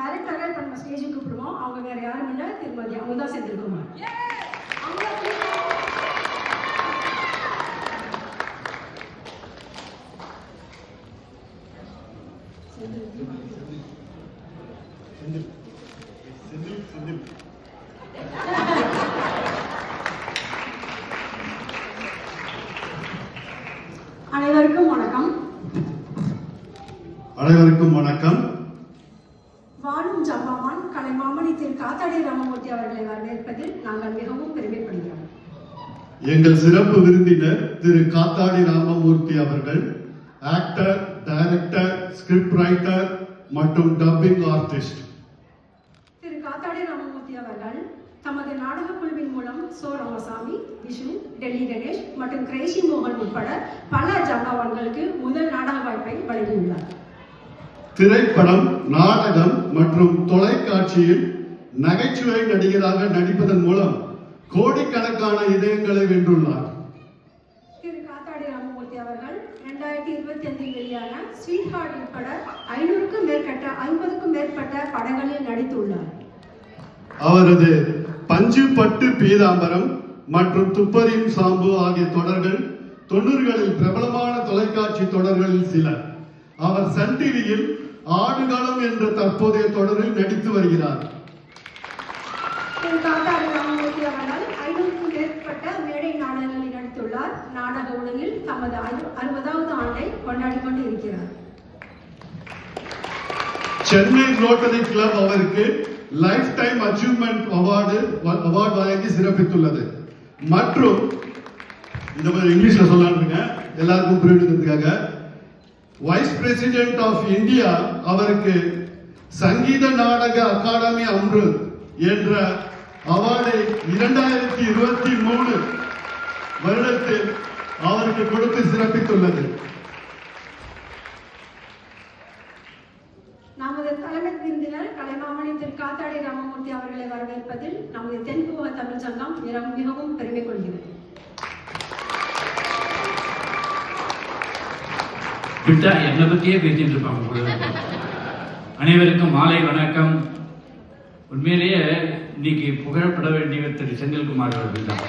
டைரக்டராக இப்போ நம்ம ஸ்டேஜுக்கு கூப்பிடுவோம். அவங்க வேற யாரும் இல்லை, திருமதி அமுதா செந்தில்குமார். அனைவருக்கும் வணக்கம். அனைவருக்கும் வணக்கம். வாழும் ஜப்பான் கலைமாமணி திரு காத்தாடி ராமமூர்த்தி அவர்களை வரவேற்பதில் நாங்கள் மிகவும் பெருமைப்படுகிறோம். எங்கள் சிறப்பு விருந்தினர் திரு காத்தாடி ராமமூர்த்தி அவர்கள் ஆக்டர், டைரக்டர், ஸ்கிரிப்ட் ரைட்டர் மற்றும் டப்பிங் ஆர்டிஸ்ட். திரு காத்தாடி ராமமூர்த்தி அவர்கள் தமது நாடக குழுவின் மூலம் சோ ராமசாமி, விஷ்ணு, டெல்லி கணேஷ் மற்றும் கிரேசி மோகன் உட்பட பல ஜாம்பவான்களுக்கு முதல் நாடக வாய்ப்பை வழங்கியுள்ளார். திரைப்படம், நாடகம் மற்றும் தொலைக்காட்சியில் நகைச்சுவை நடிகராக நடிப்பதன் மூலம் கோடிக்கணக்கான இதயங்களை வென்றுள்ளார். திரு காத்தாடி ராமமூர்த்தி அவர்கள் 2025 வெளியான ஸ்வீட் ஹார்ட் உட்பட 50க்கும் மேற்பட்ட படங்களில் நடித்துள்ளார். அவரது பஞ்சு பட்டு பீதாம்பரம் மற்றும் துப்பறியும் சாம்பு ஆகிய தொடர்கள் 90களில் பிரபலமான தொலைக்காட்சி தொடர்களில் சில. அவர் சன் டிவியில் ஆடுகளம் என்ற தற்போதைய தொடரில் நடித்து வருகிறார். திரு காத்தாடி ராமமூர்த்தி அவர்கள் 500க்கும் மேற்பட்ட மேடை நாடகங்களில் நடித்துள்ளார். நாடக உலகில் தமது 60வது ஆண்டை கொண்டாடி கொண்டு இருக்கிறார். சென்னை ரோட்டரி கிளப் அவருக்கு லைஃப் டைம் அச்சீவ்மெண்ட் அவார்டு வழங்கி சிறப்பித்துள்ளது. மற்றும் இந்த மாதிரி இங்கிலீஷ்ல சொல்லலாம்ங்க, எல்லாருக்கும் புரியுதுக்காக, வைஸ் பிரசிடென்ட் ஆஃப் இந்தியா அவருக்கு சங்கீத நாடக அகாடமி அம்ருத் என்ற அவார்டை 2023 வருடத்தில் அவருக்கு கொடுத்து சிறப்பித்துள்ளது. நமது தலைமை விருந்தினர் கலைமாமணி திரு காத்தாடி ராமமூர்த்தி அவர்களை வரவேற்பதில் நமது தென்புக தமிழ் சங்கம் மிகவும் பெருமை கொள்கிறது. விட்டா என்னை பற்றியே பேசிட்டு இருப்பாங்க. அனைவருக்கும் மாலை வணக்கம். உண்மையிலேயே இன்னைக்கு புகழப்பட வேண்டிய திரு செந்தில்குமார் அவர்கள் தான்.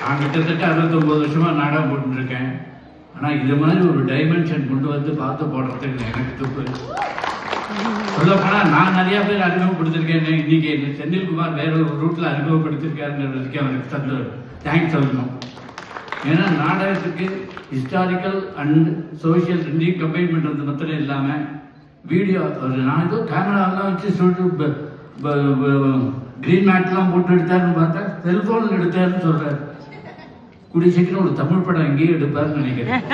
நான் கிட்டத்தட்ட 69 வருஷமா நாடகம் போட்டுருக்கேன். ஆனால் இது மாதிரி ஒரு டைமென்ஷன் கொண்டு வந்து பார்த்து போடுறதுக்கு எனக்கு துப்பு. சொல்லப்போனால் நான் நிறையா பேர் அறிமுகப்படுத்திருக்கேன். இன்னைக்கு செந்தில்குமார் வேற ஒரு ரூட்டில் அறிமுகப்படுத்திருக்காருங்கிறதுக்கு அவருக்கு தேங்க்ஸ் சொல்லணும். ஏன்னா நாடகத்துக்கு ஹிஸ்டாரிக்கல் அண்ட் சோஷியல் ரெண்டையும் கம்பைன் பண்ணுறது மாத்திரம் இல்லாமல் வீடியோ நான் ஏதோ கேமராலாம் வச்சு சொல்லிட்டு க்ரீன் மேட்லாம் போட்டு எடுத்தாருன்னு பார்த்தா செல்ஃபோனில் எடுத்தாருன்னு சொல்கிறார். கூடிய சீக்கிரம் ஒரு தமிழ் படம் எங்கேயும் எடுப்பாருன்னு நினைக்கிறேன்.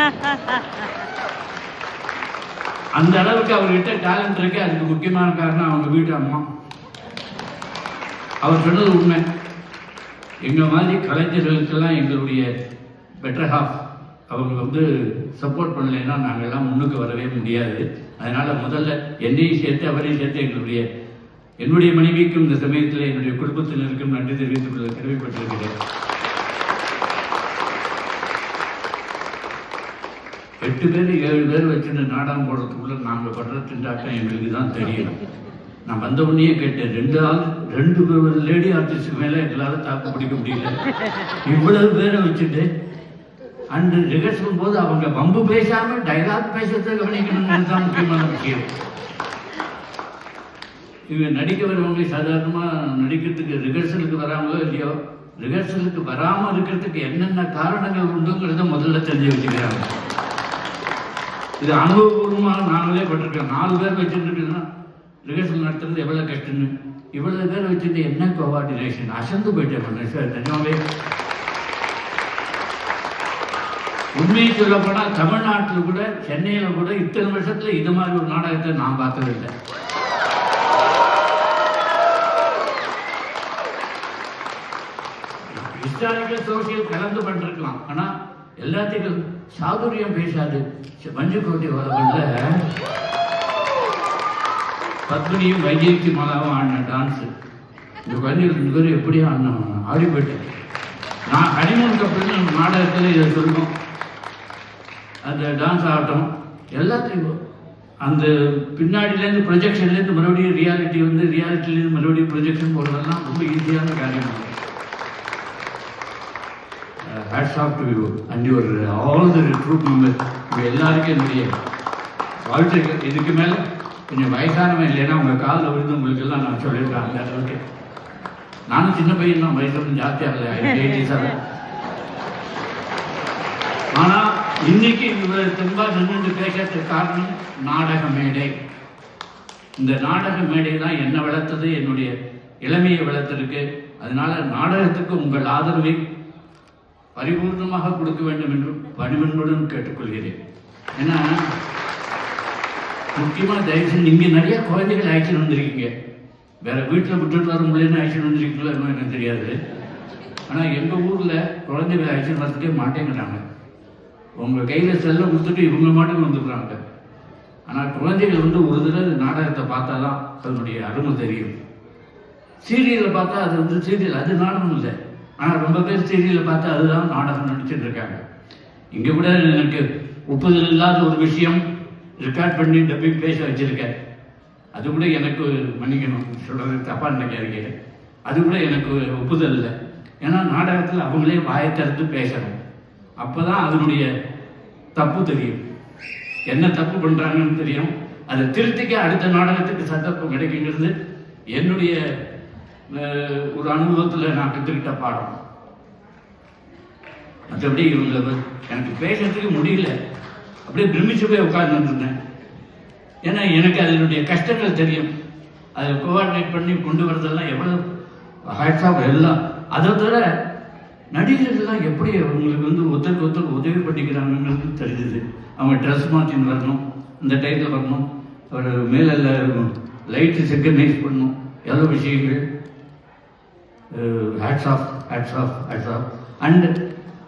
அந்த அளவுக்கு அவர்கிட்ட டேலண்ட் இருக்கு. அதுக்கு முக்கியமான காரணம் அவங்க வீட்டு அம்மா. அவர் சொன்னது உண்மை. எங்க மாதிரி கலைஞர்களுக்கெல்லாம் எங்களுடைய பெட்டர் ஹாஃப் அவங்க சப்போர்ட் பண்ணலைன்னா நாங்கள்லாம் முன்னுக்கு வரவே முடியாது. அதனால முதல்ல என்னையும் சேர்த்து அவரையும் சேர்த்து என்னுடைய மனைவிக்கும் இந்த சமயத்தில் என்னுடைய குடும்பத்தினருக்கும் நன்றி தெரிவித்துக் கொள்ள கடமைப்பட்டிருக்கிறேன். 8 பேர் 7 பேர் வச்சுட்டு நாடகம் போடுறதுக்குள்ள நாங்கள் படுற திண்டாட்டம் எங்களுக்கு தான் தெரியும். நான் வந்த உடனே கேட்டேன், 2 லேடி ஆர்டிஸ்டுக்கு மேலே எங்களால் தாக்கு பிடிக்க முடியல. இவ்வளவு பேரை வச்சுட்டு அன்று ரிஹர்சல் போது அவங்க வம்பு பேசாம டைலாக் பேசுறதை கவனிக்கணும்னு தான் முக்கியமான விஷயம். இவங்க நடிக்க வரவங்க சாதாரணமாக நடிக்கிறதுக்கு ரிஹர்சலுக்கு வராமலோ இல்லையோ, ரிஹர்சலுக்கு வராமல் இருக்கிறதுக்கு என்னென்ன காரணங்கள் உண்டுங்கிறத முதல்ல தெரிஞ்சு வச்சுக்கிறாங்க. இது அனுபவபூர்வமாக நாங்களே பட்டிருக்கோம். 4 பேர் வச்சுருக்குன்னா ரிஹர்சல் நடத்துறது எவ்வளோ கஷ்டம்னு. இவ்வளோ பேர் வச்சுட்டு என்ன கோஆர்டினேஷன், அசந்து போயிட்டே பண்ணேன் சார். நிஜமாவே உண்மையை சொல்ல போனால் தமிழ்நாட்டில் கூட, சென்னையில் கூட இத்தனை வருஷத்தில் இது மாதிரி ஒரு நாடகத்தை நான் பார்த்ததில்லை. ஹிஸ்டாரிக்கல் சோசியல் கலந்து பண்ணிருக்கலாம். ஆனால் எல்லாத்துக்கும் சாதுரியம் பேசாது. மஞ்சுக்கோட்டை வரவங்கள பத்மினியும் வைஜெயந்தி மாலாவும் ஆடின டான்ஸு இந்த குழந்தைகள் 2 பேரும் எப்படியும் ஆடி போயிட்டேன். நான் ஹனிமூன் கப்பல் நாடகத்தில் இதை சொல்லுவோம். அந்த டான்ஸ் ஆகட்டும் எல்லாத்தையும் அந்த பின்னாடியிலேருந்து ப்ரொஜெக்ஷன்லேருந்து மறுபடியும் ரியாலிட்டி வந்து ரியாலிட்டிலேருந்து மறுபடியும் ப்ரொஜெக்ஷன் போடுறதெல்லாம் ரொம்ப ஈஸியான காரியம். Hats off to you and your all the troupe members. உங்கள் எல்லாருக்கும் என்னுடைய வாழ்த்துக்கள். இதுக்கு மேலே கொஞ்சம் வயசானவன் இல்லைன்னா உங்கள் காலில் விழுந்து உங்களுக்கு எல்லாம் நான் சொல்லியிருக்கேன். அந்த அளவுக்கு நானும் சின்ன பையன் தான், வயசு ஒன்றும் ஜாஸ்தியாக இல்லை, 87. ஆனால் இன்னைக்கு இவர் திரும்ப நின்று பேசுறதுக்கு காரணம் நாடக மேடை. இந்த நாடக மேடை தான் என்ன வளர்த்தது, என்னுடைய இளமையை வளர்த்திருக்கு. அதனால நாடகத்துக்கு உங்கள் ஆதரவை பரிபூர்ணமாக கொடுக்க வேண்டும் என்று பணிவன்புடன் கேட்டுக்கொள்கிறேன். ஏன்னா முக்கியமாக தயவுசெய்து நீங்கள் நிறைய குழந்தைகள் ஆக்ஷன் வந்திருக்கீங்க. வேற வீட்டில் விட்டுட்டு வர முடியலன்னு ஆக்ஷன் வந்திருக்கீங்களோ இன்னும் எனக்கு தெரியாது. ஆனால் எங்கள் ஊரில் குழந்தைகள் ஆக்ஷன் வரத்துக்கே மாட்டேங்கிறாங்க. உங்கள் கையில் செல்ல கொடுத்துட்டு இவங்க மாட்டுக்கு வந்துடுறாங்க. ஆனால் குழந்தைகள் வந்து ஒரு தடவை நாடகத்தை பார்த்தா தான் அதனுடைய அருமை தெரியும். சீரியலை பார்த்தா அது வந்து சீரியல், அது நாடகம் இல்லை. ஆனால் ரொம்ப பேர் சீரியலை பார்த்தா அதுதான் நாடகம் நடிச்சுட்டு இருக்காங்க. இங்கே கூட எனக்கு ஒப்புதல் இல்லாத ஒரு விஷயம் ரெக்கார்ட் பண்ணி டப்பிங் பேச வச்சிருக்கேன். அது கூட எனக்கு மன்னிக்கணும், சொல்கிறது தப்பாக நினைக்காதீங்க. அது கூட எனக்கு ஒப்புதல் இல்லை. ஏன்னா நாடகத்தில் அவங்களே வாயை திறந்து பேசணும். அப்போ தான் அதனுடைய தப்பு தெரியும், என்ன தப்பு பண்ணுறாங்கன்னு தெரியும். அதை திருத்திக்க அடுத்த நாடகத்துக்கு சந்தர்ப்பம் கிடைக்குங்கிறது என்னுடைய ஒரு அனுபவத்தில் நான் கற்றுக்கிட்ட பாடம். மற்றபடி இவங்களை எனக்கு பேசுறதுக்கு முடியல, அப்படியே பிரமிச்சு போய் உட்கார்ந்துருந்தேன். ஏன்னா எனக்கு அதனுடைய கஷ்டங்கள் தெரியும். அதை கோஆர்டினேட் பண்ணி கொண்டு வரதெல்லாம் எவ்வளோ ஹேட்ஸாக எல்லாம். அதை தவிர நடிகர்கள்லாம் எப்படி அவங்களுக்கு வந்து ஒருத்தருக்கு ஒருத்தருக்கு உதவி பண்ணிக்கிறாங்கன்னு தெரியுது. அவங்க ட்ரெஸ் மாற்றின்னு வரணும், இந்த டைத்தில் வரணும், ஒரு மேலே லைட்டு சிங்கனைஸ் பண்ணணும், எவ்வளோ விஷயங்கள். Hats off hats off hats off. And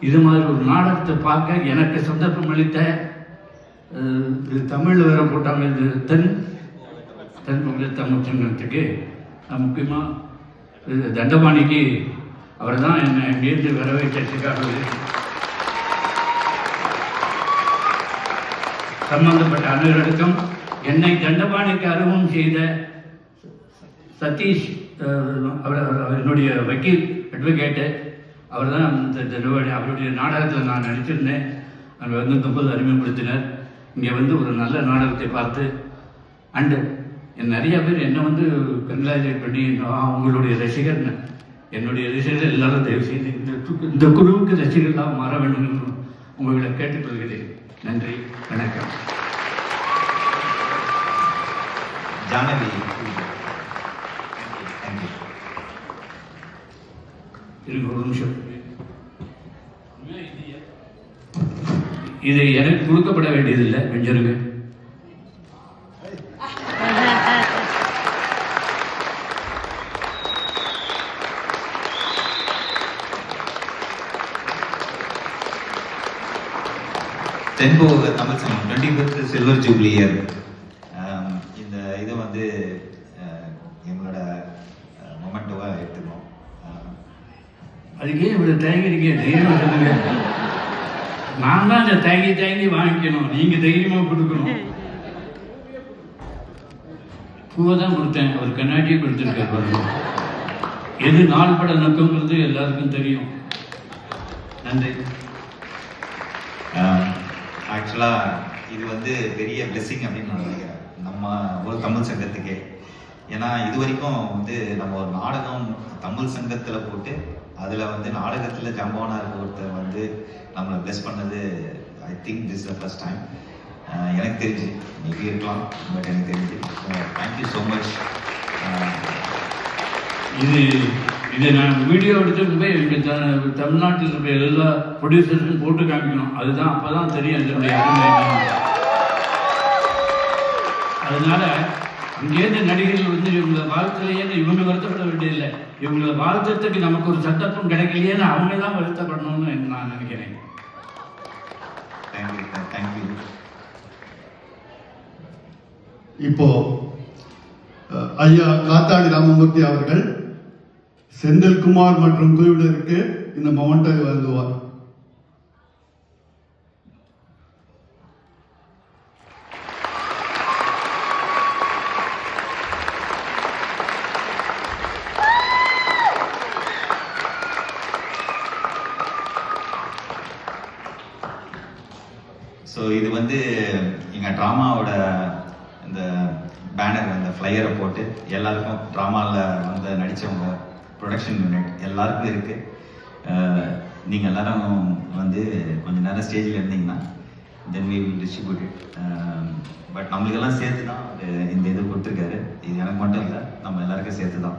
இது மாதிரி ஒரு நாடகத்தை பார்க்க எனக்கு சந்தர்ப்பம் அளித்த தமிழில் வேற போட்டாங்க, இது தென் தமிழ் சங்கத்துக்கு முக்கியமாக தண்டபாணிக்கு அவர் தான் என்னை நேர்ந்து வரவேற்றதுக்காக சம்பந்தப்பட்ட அனைவருக்கும் என்னை தண்டபாணிக்கு அறிமுகம் செய்த சதீஷ், அவர் என்னுடைய வக்கீல் அட்வொகேட்டு, அவர் தான் இந்த தண்டபாணி. அவருடைய நாடகத்தில் நான் நடிச்சிருந்தேன். அங்கே வந்து 30 அறிமுகப்படுத்தினர். இங்கே வந்து ஒரு நல்ல நாடகத்தை பார்த்து அண்டு நிறைய பேர் என்னை வந்து கங்க்ராச்சுலேட் பண்ணி அவங்களுடைய ரசிகர்னு, என்னுடைய ரசிகர்கள் எல்லாரும் தயவு செய்து இந்த குழுவுக்கு ரசிகர்களாக மாற வேண்டும் என்று உங்களை கேட்டுக்கொள்கிறேன். நன்றி, வணக்கம். ஜானவி, இருங்க ஒரு நிமிஷம். இது எனக்கு கொடுக்கப்பட வேண்டியதில்லை, வெஞ்சருங்க. தென்போக தமிழ் சங்கம் 25th சில்வர் ஜூப்ளி இயர். இந்த இதை வந்து எங்களோட மொமெண்டோவாக எடுத்துக்கணும். அதுக்கே இவ்வளோ தயங்கிருக்கீங்க, தைரியமாக சொல்லுங்க. நான் தான் இந்த தயங்கி வாங்கிக்கணும், நீங்கள் தைரியமாக கொடுக்கணும். பூவை தான் கொடுத்தேன், அவர் கண்ணாடியை கொடுத்துருக்காரு பாருங்க. எது நாள் பட நோக்கங்கிறது எல்லாருக்கும் தெரியும். நன்றி. ஆக்சுவலாக இது வந்து பெரிய பிளெஸிங் அப்படின்னு நான் நினைக்கிறேன் நம்ம ஒரு தமிழ் சங்கத்துக்கே. ஏன்னா இது வரைக்கும் வந்து நம்ம ஒரு நாடகம் தமிழ் சங்கத்தில் போட்டு அதில் வந்து நாடகத்தில் ஜம்பானா இருக்க ஒருத்தர் வந்து நம்மளை பிளெஸ் பண்ணது, I think this the first time. எனக்கு தெரிஞ்சு மேபி இருக்கலாம், பட் எனக்கு தெரிஞ்சு. Thank you so much. இதை நான் வீடியோ எடுத்து போய் எங்கள் தமிழ்நாட்டில் இருக்கிற எல்லா ப்ரொடியூசருக்கும் போட்டு காமிக்கணும். அதுதான் அப்போ தான் தெரியும் இதனுடைய அருமை. அதனால இங்கேருந்து நடிகர்கள் வந்து இவங்களை வாழ்த்துலையேன்னு இவங்க வருத்தப்பட வேண்டியதில்லை. இவங்களை வாழ்த்துறதுக்கு நமக்கு ஒரு சந்தர்ப்பம் கிடைக்கலையேன்னு அவங்க தான் வருத்தப்படணும்னு நான் நினைக்கிறேன். தேங்க்யூ. இப்போ ஐயா காத்தாடி ராமமூர்த்தி அவர்கள் செந்தில்குமார் மற்றும் குழுவினருக்கு இந்த மொமெண்டை வழங்குவார். வந்து எங்கள் ட்ராமாவோட இந்த பேனர் அந்த ஃப்ளையரை போட்டு எல்லாருக்கும் ட்ராமாவில் வந்து நடித்தவங்க ப்ரொடக்ஷன் யூனிட் எல்லாருக்கும் இருக்குது. நீங்கள் எல்லாரும் வந்து கொஞ்ச நேரம் ஸ்டேஜில் இருந்தீங்கன்னா then we will distribute it. But நம்மளுக்கெல்லாம் சேர்த்து தான் இந்த இது கொடுத்துருக்காரு. இது எனக்கு மட்டும் இல்லை, நம்ம எல்லாருக்கும் சேர்த்து தான்.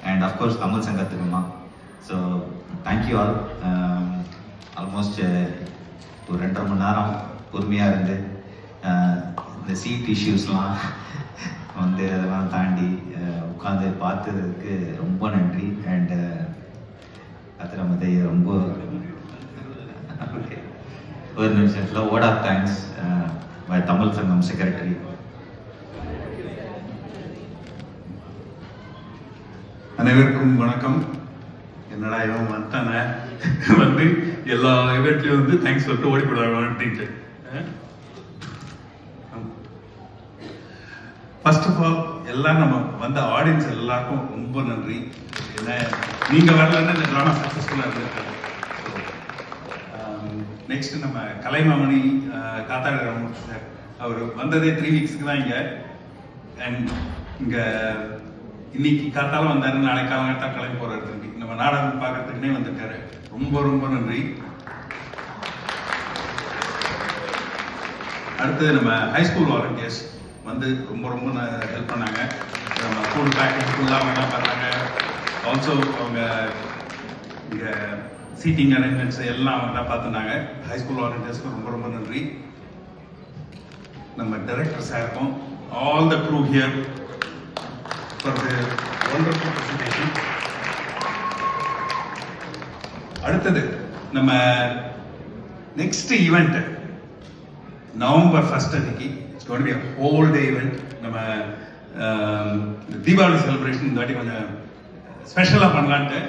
அண்ட் அஃப்கோர்ஸ் தமிழ் சங்கத்துக்கு தான். So thank you all. ஆல்மோஸ்ட் ஒரு 2.5 மணி நேரம் பொறுமையாக இருந்து இந்த சீட் இஷ்யூஸ்லாம் வந்து அதெல்லாம் தாண்டி உட்காந்து பார்த்ததுக்கு ரொம்ப நன்றி. அண்ட் அத்திரமதை ரொம்ப ஒரு நிமிஷத்தில் word of thanks by Tamil Sangam secretary. அனைவருக்கும் வணக்கம். என்னடா இவன் வந்துட்டானே வந்து எல்லா இவெண்ட்லையும் வந்து தேங்க்ஸ் சொல்லிட்டு ஓடிப்படாங்க அப்படின்ட்டு. ஃபர்ஸ்ட் ஆஃப் ஆல் எல்லாம் நம்ம வந்த ஆடியன்ஸ் எல்லாருக்கும் ரொம்ப நன்றி. ஏன்னா நீங்க வரலன்னா இந்த ட்ராமா சக்ஸஸ்ஃபுல்லாக இருந்திருக்காங்க. நெக்ஸ்ட் நம்ம கலைமாமணி காத்தாடி ராமமூர்த்தி சார், அவர் வந்ததே 3 வீக்ஸ்க்கு தான் இங்கே. அண்ட் இங்கே இன்னைக்கு காத்தாலும் வந்தாரு, நாளைக்கு காலங்கத்தான் கிளம்பி போற இடத்துக்கு நம்ம நாடகம் பார்க்கறதுக்குன்னே வந்திருக்காரு. ரொம்ப ரொம்ப நன்றி. அடுத்து நம்ம ஹைஸ்கூல் வாலண்டியர்ஸ் வந்து ரொம்ப ரொம்ப ஹெல்ப் பண்ணாங்க. நம்ம ஸ்கூல் பேக்கேஜ் ஃபுல்லாக வேணால் பார்த்தாங்க. ஆல்சோ அவங்க இங்கே சீட்டிங் அரேஞ்ச்மெண்ட்ஸ் எல்லாம் அவங்க தான் பார்த்துனாங்க. ஹைஸ்கூல் வாலண்டியர்ஸ்க்கு ரொம்ப ரொம்ப நன்றி. நம்ம டைரக்டர் சாருக்கும் all the crew here for the wonderful presentation. அடுத்தது நம்ம நெக்ஸ்ட் ஈவெண்ட் நவம்பர் 1 அன்னைக்கு it's going to be a whole day event. நம்ம தீபாவளி செலிப்ரேஷன் இந்த வாட்டி கொஞ்சம் ஸ்பெஷலாக பண்ணலான்ட்டு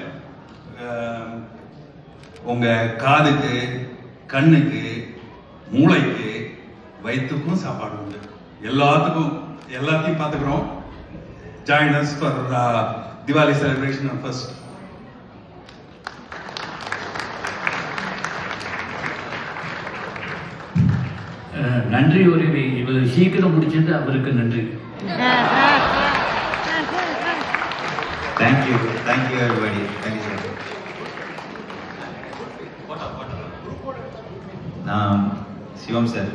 உங்க காதுக்கு, கண்ணுக்கு, மூளைக்கு, வயிற்றுக்கும் சாப்பாடு உண்டு. எல்லாத்தையும் பார்த்துக்கிறோம். Join us for Diwali celebration on 1st. நன்றி உரிமை இவ்வளவு சீக்கிரம் முடிச்சது அவருக்கு நன்றி. Thank you everybody. Thank you sir. நான் சிவம் சார்.